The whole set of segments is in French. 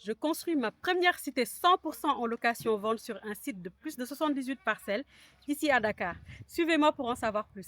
je construis ma première cité 100% en location-vente sur un site de plus de 78 parcelles ici à Dakar. Suivez-moi pour en savoir plus.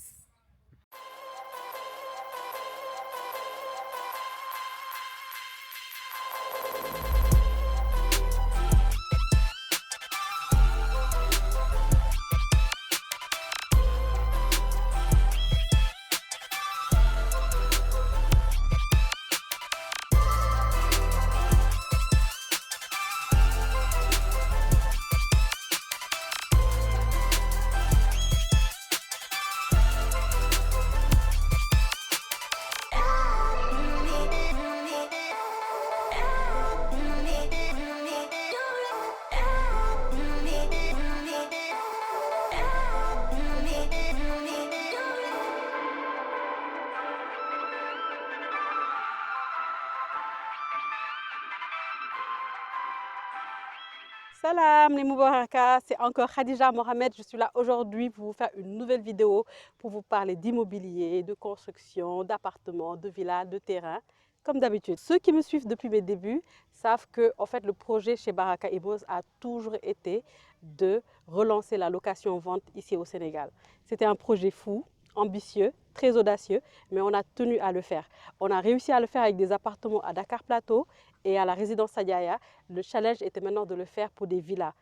Salam les Moubaraka, c'est encore Khadija Mohamed. Je suis là aujourd'hui pour vous faire une nouvelle vidéo pour vous parler d'immobilier, de construction, d'appartements, de villas, de terrains. Comme d'habitude, ceux qui me suivent depuis mes débuts savent que en fait, le projet chez Baraka Immos a toujours été de relancer la location-vente ici au Sénégal. C'était un projet fou, ambitieux, très audacieux, mais on a tenu à le faire. On a réussi à le faire avec des appartements à Dakar Plateau et à la résidence Sadiaya. Le challenge était maintenant de le faire pour des villas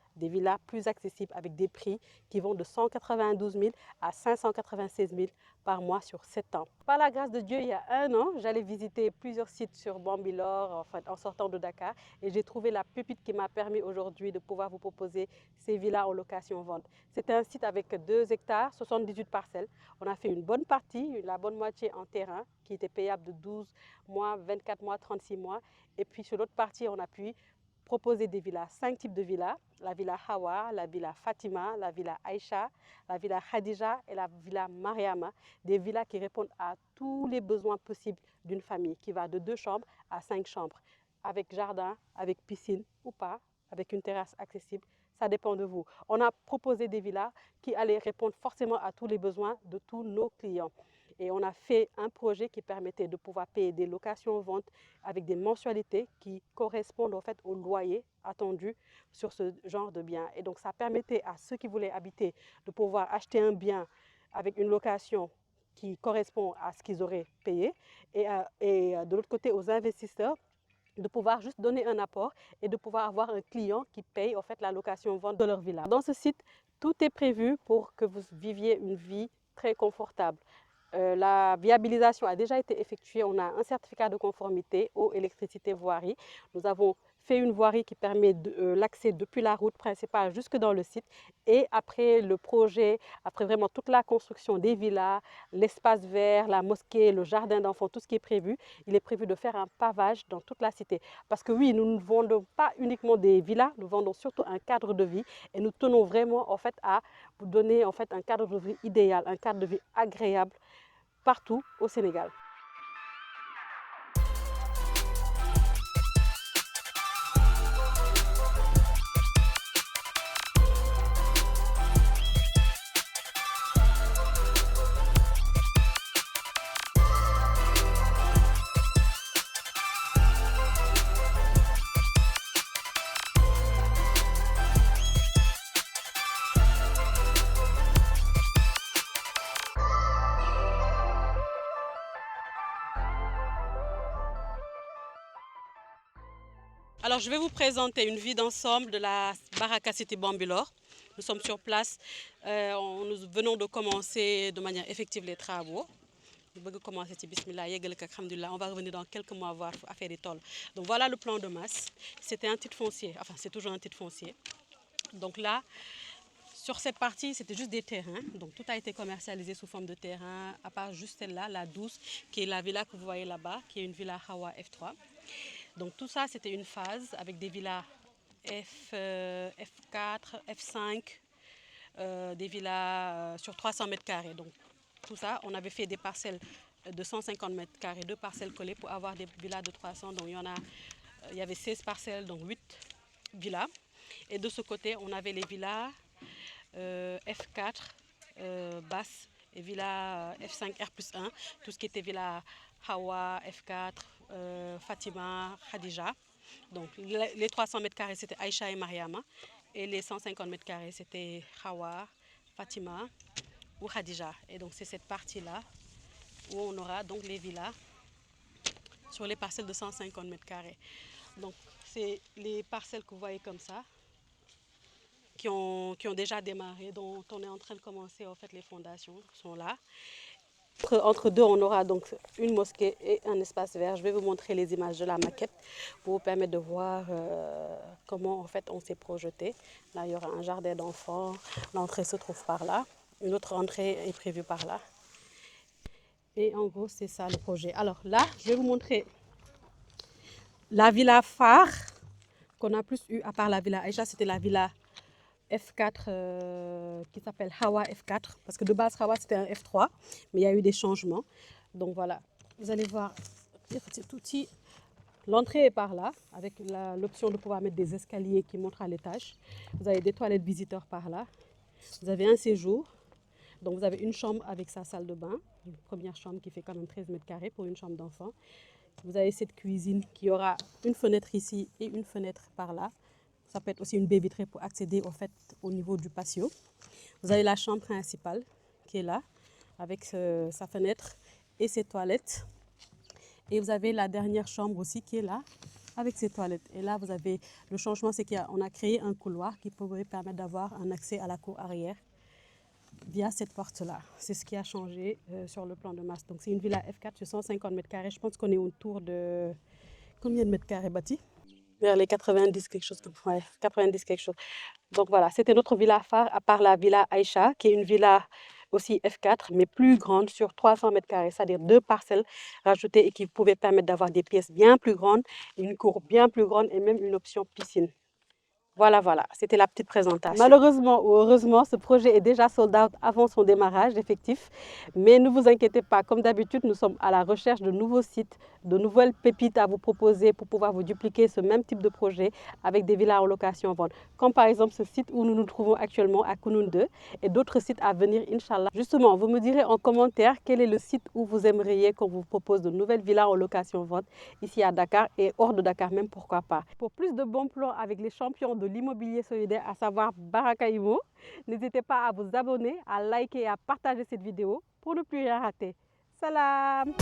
plus accessibles avec des prix qui vont de 192 000 à 596 000 par mois sur 7 ans. Par la grâce de Dieu, il y a un an, j'allais visiter plusieurs sites sur Bambilor en sortant de Dakar et j'ai trouvé la pépite qui m'a permis aujourd'hui de pouvoir vous proposer ces villas en location-vente. C'était un site avec 2 hectares, 78 parcelles. On a fait une bonne partie, la bonne moitié en terrain qui était payable de 12 mois, 24 mois, 36 mois. Et puis sur l'autre partie, on a pu proposer des villas, 5 types de villas, la villa Hawa, la villa Fatima, la villa Aïcha, la villa Khadija et la villa Mariama, des villas qui répondent à tous les besoins possibles d'une famille, qui va de 2 chambres à 5 chambres, avec jardin, avec piscine ou pas, avec une terrasse accessible, ça dépend de vous. On a proposé des villas qui allaient répondre forcément à tous les besoins de tous nos clients. Et on a fait un projet qui permettait de pouvoir payer des locations-ventes avec des mensualités qui correspondent en fait au loyer attendu sur ce genre de bien. Et donc ça permettait à ceux qui voulaient habiter de pouvoir acheter un bien avec une location qui correspond à ce qu'ils auraient payé et de l'autre côté aux investisseurs de pouvoir juste donner un apport et de pouvoir avoir un client qui paye en fait la location-vente de leur villa. Dans ce site, tout est prévu pour que vous viviez une vie très confortable. La viabilisation a déjà été effectuée. On a un certificat de conformité eau, électricité, voirie. Nous avons fait une voirie qui permet l'accès depuis la route principale jusque dans le site. Et après le projet, après vraiment toute la construction des villas, l'espace vert, la mosquée, le jardin d'enfants, tout ce qui est prévu, il est prévu de faire un pavage dans toute la cité. Parce que oui, nous ne vendons pas uniquement des villas, nous vendons surtout un cadre de vie et nous tenons vraiment en fait à vous donner en fait un cadre de vie idéal, un cadre de vie agréable partout au Sénégal. Alors, je vais vous présenter une vue d'ensemble de la Baraka City Bambilor. Nous sommes sur place. Nous venons de commencer de manière effective les travaux. On va revenir dans quelques mois voir affaire des tôles. Donc voilà le plan de masse. C'était un titre foncier. Enfin, c'est toujours un titre foncier. Donc là, sur cette partie, c'était juste des terrains. Donc tout a été commercialisé sous forme de terrain, à part juste celle-là, la 12, qui est la villa que vous voyez là-bas, qui est une villa Hawa F3. Donc tout ça, c'était une phase avec des villas F4, F5, des villas sur 300 mètres carrés. Donc tout ça, on avait fait des parcelles de 150 mètres carrés, 2 parcelles collées pour avoir des villas de 300. Donc il y avait 16 parcelles, donc 8 villas. Et de ce côté, on avait les villas F4 basses et villa F5 R+1, tout ce qui était villa Hawa, F4, Fatima, Khadija. Donc les 300 mètres carrés, c'était Aïcha et Mariama. Et les 150 mètres carrés, c'était Hawa, Fatima ou Khadija. Et donc c'est cette partie-là où on aura donc les villas sur les parcelles de 150 mètres carrés. Donc c'est les parcelles que vous voyez comme ça, qui ont déjà démarré, dont on est en train de commencer, en fait, les fondations sont là. Entre deux, on aura donc une mosquée et un espace vert. Je vais vous montrer les images de la maquette pour vous permettre de voir comment en fait on s'est projeté. Là, il y aura un jardin d'enfants. L'entrée se trouve par là. Une autre entrée est prévue par là. Et en gros, c'est ça le projet. Alors là, je vais vous montrer la villa phare qu'on a plus eu, à part la villa Aïcha, c'était la villa F4 qui s'appelle Hawa F4, parce que de base Hawa c'était un F3, mais il y a eu des changements. Donc voilà, vous allez voir, l'entrée est par là, avec l'option de pouvoir mettre des escaliers qui montrent à l'étage. Vous avez des toilettes visiteurs par là. Vous avez un séjour. Donc vous avez une chambre avec sa salle de bain, une première chambre qui fait quand même 13 mètres carrés pour une chambre d'enfant. Vous avez cette cuisine qui aura une fenêtre ici et une fenêtre par là. Ça peut être aussi une baie vitrée pour accéder au niveau du patio. Vous avez la chambre principale qui est là, avec sa fenêtre et ses toilettes. Et vous avez la dernière chambre aussi qui est là, avec ses toilettes. Et là, vous avez le changement, c'est qu'on a créé un couloir qui pourrait permettre d'avoir un accès à la cour arrière via cette porte-là. C'est ce qui a changé sur le plan de masse. Donc c'est une villa F4 sur 150 mètres carrés. Je pense qu'on est autour de combien de mètres carrés bâtis? Vers les 90 quelque chose. Ouais, 90 quelque chose. Donc voilà, c'était notre villa phare, à part la villa Aïcha, qui est une villa aussi F4, mais plus grande, sur 300 mètres carrés, c'est-à-dire deux parcelles rajoutées et qui pouvaient permettre d'avoir des pièces bien plus grandes, une cour bien plus grande et même une option piscine. Voilà, c'était la petite présentation. Malheureusement ou heureusement, ce projet est déjà sold out avant son démarrage effectif. Mais ne vous inquiétez pas, comme d'habitude, nous sommes à la recherche de nouveaux sites, de nouvelles pépites à vous proposer pour pouvoir vous dupliquer ce même type de projet avec des villas en location en vente. Comme par exemple ce site où nous nous trouvons actuellement à Kounoune 2 et d'autres sites à venir, Inch'Allah. Justement, vous me direz en commentaire quel est le site où vous aimeriez qu'on vous propose de nouvelles villas en location en vente ici à Dakar et hors de Dakar même, pourquoi pas. Pour plus de bons plans avec les champions de l'immobilier solidaire, à savoir Baraka Imo, n'hésitez pas à vous abonner, à liker et à partager cette vidéo pour ne plus rien rater. Salam!